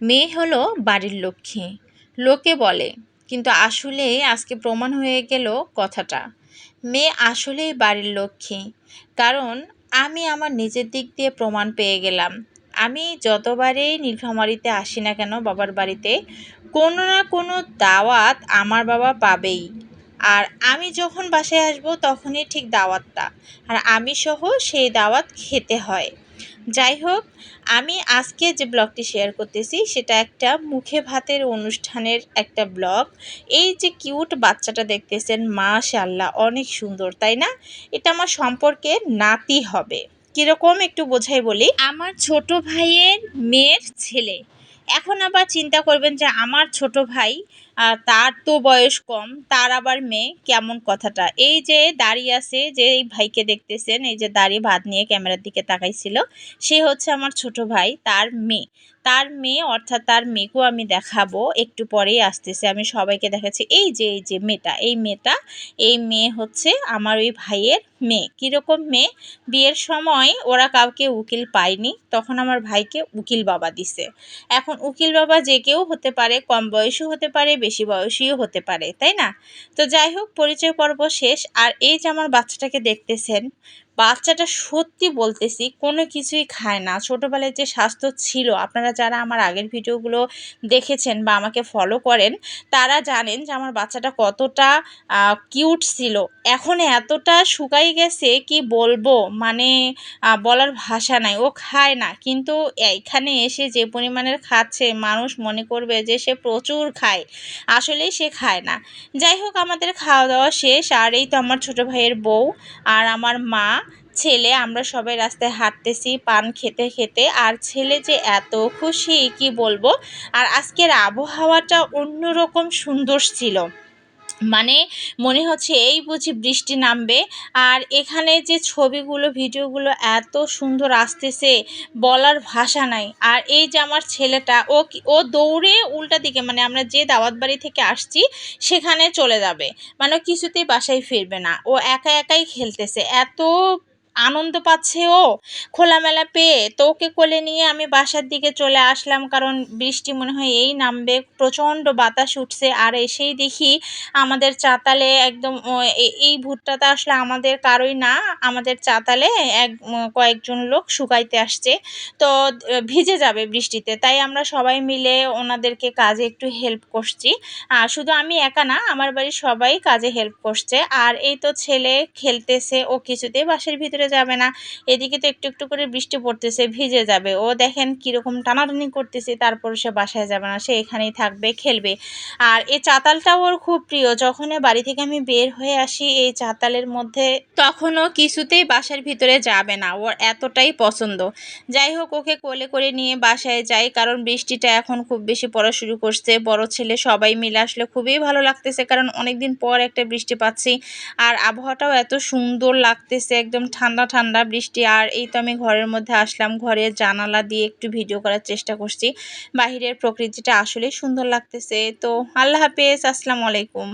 মেয়ে হলো বাড়ির লক্ষ্মী, লোকে বলে, কিন্তু আসলে আজকে প্রমাণ হয়ে গেল কথাটা। মেয়ে আসলেই বাড়ির লক্ষ্মী। কারণ আমি আমার নিজের দিক দিয়ে প্রমাণ পেয়ে গেলাম। আমি যতবারই নীলফামারীতে আসি না কেন বাবার বাড়িতে, কোনো না কোনো দাওয়াত আমার বাবা পাবেই। আর আমি যখন বাসায় আসবো তখনই ঠিক দাওয়াতটা, আর আমি সহ সেই দাওয়াত খেতে হয়। যাই হোক, আমি আজকে যে ব্লগটি শেয়ার করতেছি সেটা একটা মুখে ভাতের অনুষ্ঠানের একটা ব্লগ। এই যে কিউট বাচ্চাটা দেখতেছেন, মাশাআল্লাহ অনেক সুন্দর, তাই না? এটা আমার সম্পর্কে নাতি হবে। কিরকম একটু বোঝাই বলি, আমার ছোট ভাইয়ের মেয়ের ছেলে। এখন আবার চিন্তা করবেন যে আমার ছোট ভাই, তার তো বয়স কম, তার আবার মেয়ে, কেমন কথাটা। এই যে দাঁড়িয়ে আছে, যে এই ভাইকে দেখতেছেন, এই যে দাঁড়িয়ে ভাত নিয়ে ক্যামেরার দিকে তাকাইছিল, সে হচ্ছে আমার ছোট ভাই, তার মেয়ে। তার মেয়ে অর্থাৎ তার মেয়েকেও আমি দেখাবো, একটু পরেই আসতেছে। আমি সবাইকে দেখাচ্ছি, এই যে মেয়েটা, এই মেয়ে হচ্ছে আমার ওই ভাইয়ের মেয়ে। কীরকম মেয়ে, বিয়ের সময় ওরা কাউকে উকিল পায়নি, তখন আমার ভাইকে উকিল বাবা দিছে। এখন উকিল বাবা যে কেউ হতে পারে, কম বয়সী হতে পারে, বেশি বয়সীও হতে পারে, তাই না? তো যাই হোক, পরিচয় পর্ব শেষ। আর এই যে আমার বাচ্চাটাকে দেখতেছেন, বাচ্চাটা সত্যি বলতেছি কোনো কিছুই খায় না। ছোটোবেলায় যে স্বাস্থ্য ছিল, আপনারা যারা আমার আগের ভিডিওগুলো দেখেছেন বা আমাকে ফলো করেন, তারা জানেন যে আমার বাচ্চাটা কতটা কিউট ছিল। এখন এতটা শুকাই গেছে, কি বলবো, মানে বলার ভাষা নাই। ও খায় না, কিন্তু এইখানে এসে যে পরিমাণের খাচ্ছে, মানুষ মনে করবে যে সে প্রচুর খায়। আসলেই সে খায় না। যাই হোক, আমাদের খাওয়া দাওয়া শেষ। আর এই তো আমার ছোটো ভাইয়ের বউ আর আমার মা, ছেলে, আমরা সবাই রাস্তায় হাঁটতেছি পান খেতে খেতে। আর ছেলে যে এত খুশি, কি বলবো। আর আজকের আবহাওয়াটা অন্যরকম সুন্দর ছিল, মানে মনে হচ্ছে এই বুঝি বৃষ্টি নামবে। আর এখানে যে ছবিগুলো ভিডিওগুলো এত সুন্দর আসতেছে, বলার ভাষা নাই। আর এই যে আমার ছেলেটা, ও দৌড়ে উল্টা দিকে, মানে আমরা যে দাওয়াত বাড়ি থেকে আসছি সেখানে চলে যাবে, মানে ও কিছুতেই বাসায় ফিরবে না। ও একা একাই খেলতেছে, এত আনন্দ পাচ্ছে ও খোলামেলা পেয়ে। তো ওকে কোলে নিয়ে আমি বাসার দিকে চলে আসলাম, কারণ বৃষ্টি মনে হয় এই নামবে, প্রচণ্ড বাতাস উঠছে। আর এসেই দেখি আমাদের চাতালে একদম এই ভুট্টাটা আসলে আমাদের কারোই না, আমাদের চাতালে কয়েকজন লোক শুকাইতে আসছে। তো ভিজে যাবে বৃষ্টিতে, তাই আমরা সবাই মিলে ওনাদেরকে কাজে একটু হেল্প করছি। শুধু আমি একা না, আমার বাড়ির সবাই কাজে হেল্প করছে। আর এই তো ছেলে খেলতেছে, ও কিছুতেই বাসার ভিতরে যাবে না। এদিকে তো একটু একটু করে বৃষ্টি পড়তেছে, ভিজে যাবে ও। দেখেন কীরকম টানাটানি করতেছে, তারপর সে বাসায় যাবে না, সে এখানেই থাকবে, খেলবে। আর এই চাতালটাও ওর খুব প্রিয়। যখন বাড়ি থেকে আমি বের হয়ে আসি এই চাতালের মধ্যে, তখনও কিছুতেই বাসার ভিতরে যাবে না, ওর এতটাই পছন্দ। যাই হোক, ওকে কোলে করে নিয়ে বাসায় যাই, কারণ বৃষ্টিটা এখন খুব বেশি পড়া শুরু করছে। বড় ছেলে সবাই মিলে আসলে খুবই ভালো লাগতেছে, কারণ অনেকদিন পর একটা বৃষ্টি পাচ্ছি। আর আবহাওয়াটাও এত সুন্দর লাগতেছে, একদম ঠান্ডা ঠান্ডা বৃষ্টি। আর এই তো আমি ঘরের মধ্যে আসলাম, ঘরের জানালা দিয়ে একটু ভিডিও করার চেষ্টা করছি। বাহিরের প্রকৃতিটা আসলেই সুন্দর লাগতেছে। তো আল্লাহ হাফেজ, আসসালামু আলাইকুম।